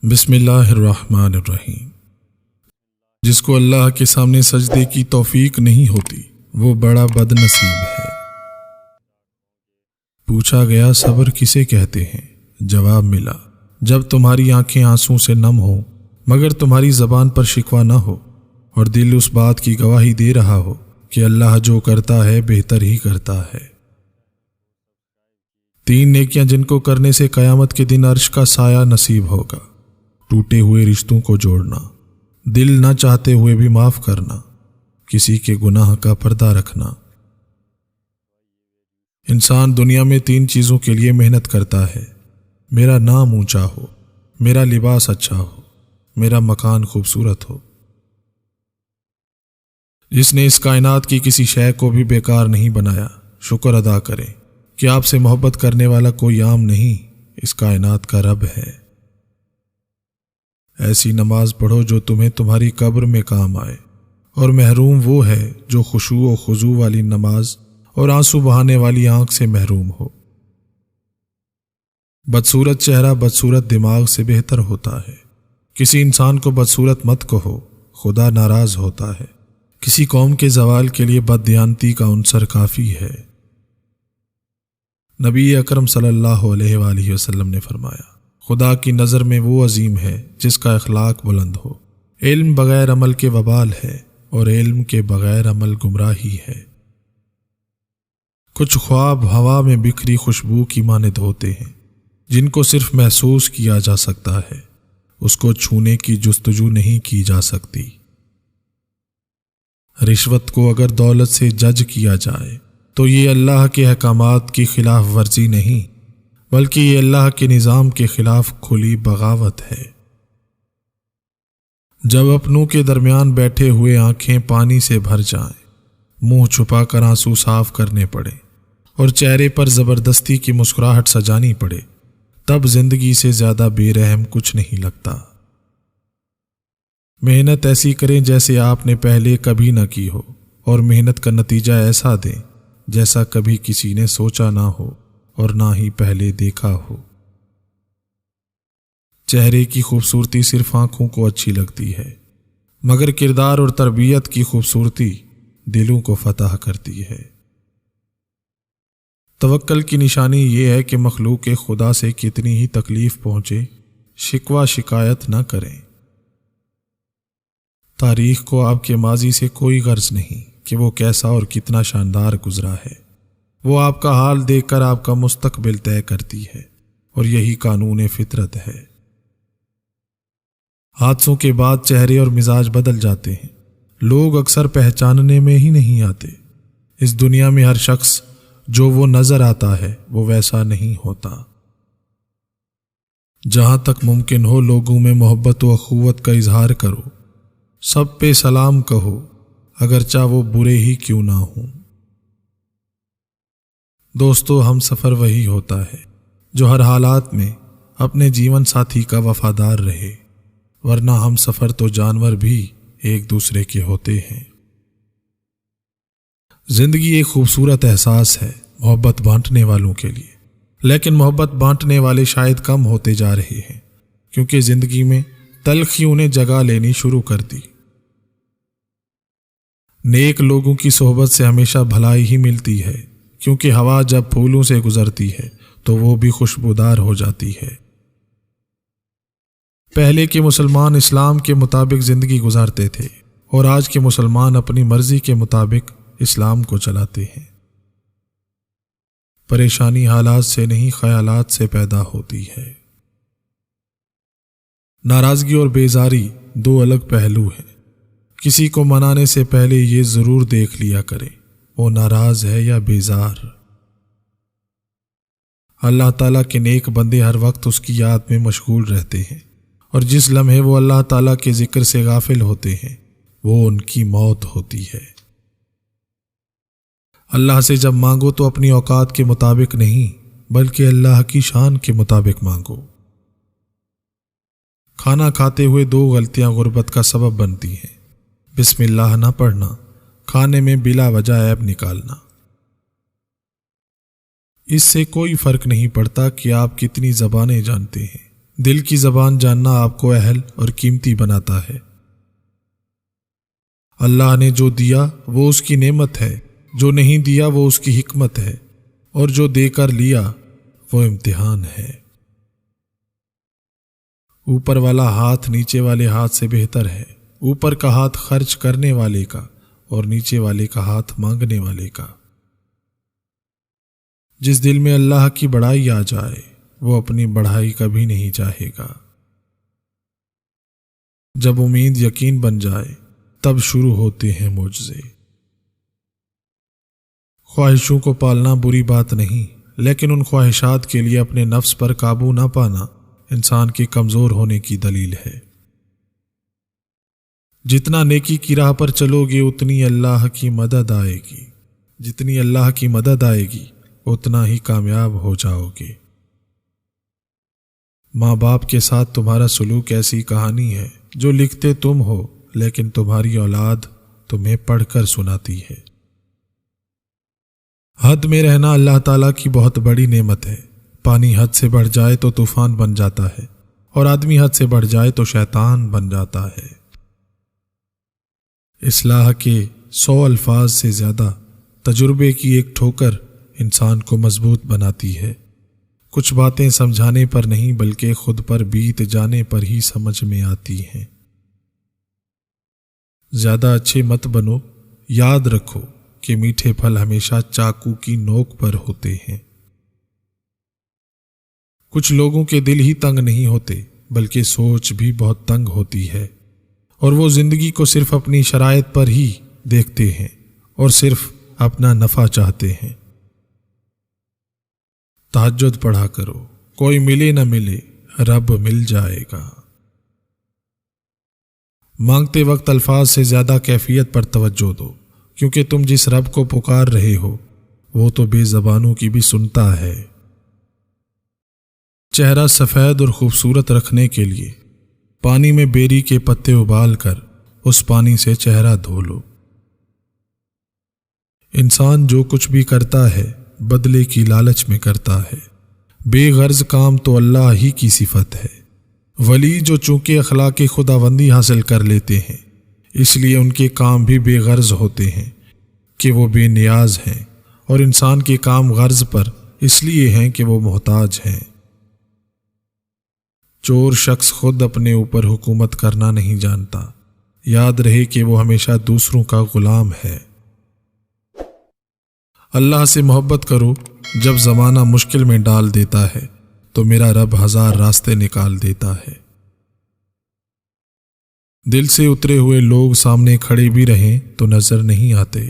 بسم اللہ الرحمن الرحیم۔ جس کو اللہ کے سامنے سجدے کی توفیق نہیں ہوتی وہ بڑا بد نصیب ہے۔ پوچھا گیا صبر کسے کہتے ہیں؟ جواب ملا جب تمہاری آنکھیں آنسوں سے نم ہوں مگر تمہاری زبان پر شکوہ نہ ہو اور دل اس بات کی گواہی دے رہا ہو کہ اللہ جو کرتا ہے بہتر ہی کرتا ہے۔ 3 نیکیاں جن کو کرنے سے قیامت کے دن عرش کا سایہ نصیب ہوگا: ٹوٹے ہوئے رشتوں کو جوڑنا، دل نہ چاہتے ہوئے بھی معاف کرنا، کسی کے گناہ کا پردہ رکھنا۔ انسان دنیا میں 3 چیزوں کے لیے محنت کرتا ہے: میرا نام اونچا ہو، میرا لباس اچھا ہو، میرا مکان خوبصورت ہو۔ جس نے اس کائنات کی کسی شے کو بھی بیکار نہیں بنایا، شکر ادا کریں کہ آپ سے محبت کرنے والا کوئی عام نہیں، اس کائنات کا رب ہے۔ ایسی نماز پڑھو جو تمہیں تمہاری قبر میں کام آئے، اور محروم وہ ہے جو خشوع و خضوع والی نماز اور آنسو بہانے والی آنکھ سے محروم ہو۔ بدصورت چہرہ بدصورت دماغ سے بہتر ہوتا ہے۔ کسی انسان کو بدصورت مت کہو، خدا ناراض ہوتا ہے۔ کسی قوم کے زوال کے لیے بددیانتی کا عنصر کافی ہے۔ نبی اکرم صلی اللہ علیہ وآلہ وسلم نے فرمایا، خدا کی نظر میں وہ عظیم ہے جس کا اخلاق بلند ہو۔ علم بغیر عمل کے وبال ہے اور علم کے بغیر عمل گمراہی ہے۔ کچھ خواب ہوا میں بکھری خوشبو کی مانند ہوتے ہیں جن کو صرف محسوس کیا جا سکتا ہے، اس کو چھونے کی جستجو نہیں کی جا سکتی۔ رشوت کو اگر دولت سے جج کیا جائے تو یہ اللہ کے احکامات کی خلاف ورزی نہیں بلکہ یہ اللہ کے نظام کے خلاف کھلی بغاوت ہے۔ جب اپنوں کے درمیان بیٹھے ہوئے آنکھیں پانی سے بھر جائیں، منہ چھپا کر آنسو صاف کرنے پڑے اور چہرے پر زبردستی کی مسکراہٹ سجانی پڑے، تب زندگی سے زیادہ بے رحم کچھ نہیں لگتا۔ محنت ایسی کریں جیسے آپ نے پہلے کبھی نہ کی ہو، اور محنت کا نتیجہ ایسا دیں جیسا کبھی کسی نے سوچا نہ ہو اور نہ ہی پہلے دیکھا ہو۔ چہرے کی خوبصورتی صرف آنکھوں کو اچھی لگتی ہے، مگر کردار اور تربیت کی خوبصورتی دلوں کو فتح کرتی ہے۔ توکل کی نشانی یہ ہے کہ مخلوق خدا سے کتنی ہی تکلیف پہنچے، شکوہ شکایت نہ کریں۔ تاریخ کو آپ کے ماضی سے کوئی غرض نہیں کہ وہ کیسا اور کتنا شاندار گزرا ہے، وہ آپ کا حال دیکھ کر آپ کا مستقبل طے کرتی ہے، اور یہی قانون فطرت ہے۔ حادثوں کے بعد چہرے اور مزاج بدل جاتے ہیں، لوگ اکثر پہچاننے میں ہی نہیں آتے۔ اس دنیا میں ہر شخص جو وہ نظر آتا ہے وہ ویسا نہیں ہوتا۔ جہاں تک ممکن ہو لوگوں میں محبت و اخوت کا اظہار کرو، سب پہ سلام کہو اگرچہ وہ برے ہی کیوں نہ ہوں۔ دوستو، ہم سفر وہی ہوتا ہے جو ہر حالات میں اپنے جیون ساتھی کا وفادار رہے، ورنہ ہم سفر تو جانور بھی ایک دوسرے کے ہوتے ہیں۔ زندگی ایک خوبصورت احساس ہے محبت بانٹنے والوں کے لیے، لیکن محبت بانٹنے والے شاید کم ہوتے جا رہے ہیں، کیونکہ زندگی میں تلخیوں نے جگہ لینی شروع کر دی۔ نیک لوگوں کی صحبت سے ہمیشہ بھلائی ہی ملتی ہے، کیونکہ ہوا جب پھولوں سے گزرتی ہے تو وہ بھی خوشبودار ہو جاتی ہے۔ پہلے کے مسلمان اسلام کے مطابق زندگی گزارتے تھے، اور آج کے مسلمان اپنی مرضی کے مطابق اسلام کو چلاتے ہیں۔ پریشانی حالات سے نہیں خیالات سے پیدا ہوتی ہے۔ ناراضگی اور بیزاری 2 الگ پہلو ہیں۔ کسی کو منانے سے پہلے یہ ضرور دیکھ لیا کریں وہ ناراض ہے یا بیزار۔ اللہ تعالیٰ کے نیک بندے ہر وقت اس کی یاد میں مشغول رہتے ہیں، اور جس لمحے وہ اللہ تعالیٰ کے ذکر سے غافل ہوتے ہیں وہ ان کی موت ہوتی ہے۔ اللہ سے جب مانگو تو اپنی اوقات کے مطابق نہیں بلکہ اللہ کی شان کے مطابق مانگو۔ کھانا کھاتے ہوئے 2 غلطیاں غربت کا سبب بنتی ہیں: بسم اللہ نہ پڑھنا، کھانے میں بلا وجہ عیب نکالنا۔ اس سے کوئی فرق نہیں پڑتا کہ آپ کتنی زبانیں جانتے ہیں، دل کی زبان جاننا آپ کو اہل اور قیمتی بناتا ہے۔ اللہ نے جو دیا وہ اس کی نعمت ہے، جو نہیں دیا وہ اس کی حکمت ہے، اور جو دے کر لیا وہ امتحان ہے۔ اوپر والا ہاتھ نیچے والے ہاتھ سے بہتر ہے، اوپر کا ہاتھ خرچ کرنے والے کا اور نیچے والے کا ہاتھ مانگنے والے کا۔ جس دل میں اللہ کی بڑائی آ جائے وہ اپنی بڑائی کبھی نہیں چاہے گا۔ جب امید یقین بن جائے تب شروع ہوتے ہیں معجزے۔ خواہشوں کو پالنا بری بات نہیں، لیکن ان خواہشات کے لیے اپنے نفس پر قابو نہ پانا انسان کے کمزور ہونے کی دلیل ہے۔ جتنا نیکی کی راہ پر چلو گے اتنی اللہ کی مدد آئے گی، جتنی اللہ کی مدد آئے گی اتنا ہی کامیاب ہو جاؤ گے۔ ماں باپ کے ساتھ تمہارا سلوک ایسی کہانی ہے جو لکھتے تم ہو لیکن تمہاری اولاد تمہیں پڑھ کر سناتی ہے۔ حد میں رہنا اللہ تعالیٰ کی بہت بڑی نعمت ہے۔ پانی حد سے بڑھ جائے تو طوفان بن جاتا ہے، اور آدمی حد سے بڑھ جائے تو شیطان بن جاتا ہے۔ اصلاح کے 100 الفاظ سے زیادہ تجربے کی ایک ٹھوکر انسان کو مضبوط بناتی ہے۔ کچھ باتیں سمجھانے پر نہیں بلکہ خود پر بیت جانے پر ہی سمجھ میں آتی ہیں۔ زیادہ اچھے مت بنو، یاد رکھو کہ میٹھے پھل ہمیشہ چاقو کی نوک پر ہوتے ہیں۔ کچھ لوگوں کے دل ہی تنگ نہیں ہوتے بلکہ سوچ بھی بہت تنگ ہوتی ہے، اور وہ زندگی کو صرف اپنی شرائط پر ہی دیکھتے ہیں اور صرف اپنا نفع چاہتے ہیں۔ تہجد پڑھا کرو، کوئی ملے نہ ملے رب مل جائے گا۔ مانگتے وقت الفاظ سے زیادہ کیفیت پر توجہ دو، کیونکہ تم جس رب کو پکار رہے ہو وہ تو بے زبانوں کی بھی سنتا ہے۔ چہرہ سفید اور خوبصورت رکھنے کے لیے پانی میں بیری کے پتے ابال کر اس پانی سے چہرہ دھو لو۔ انسان جو کچھ بھی کرتا ہے بدلے کی لالچ میں کرتا ہے۔ بے غرض کام تو اللہ ہی کی صفت ہے۔ ولی جو چونکہ اخلاق خداوندی حاصل کر لیتے ہیں اس لیے ان کے کام بھی بے غرض ہوتے ہیں کہ وہ بے نیاز ہیں، اور انسان کے کام غرض پر اس لیے ہیں کہ وہ محتاج ہیں۔ چور شخص خود اپنے اوپر حکومت کرنا نہیں جانتا، یاد رہے کہ وہ ہمیشہ دوسروں کا غلام ہے۔ اللہ سے محبت کرو، جب زمانہ مشکل میں ڈال دیتا ہے تو میرا رب 1000 راستے نکال دیتا ہے۔ دل سے اترے ہوئے لوگ سامنے کھڑے بھی رہیں تو نظر نہیں آتے،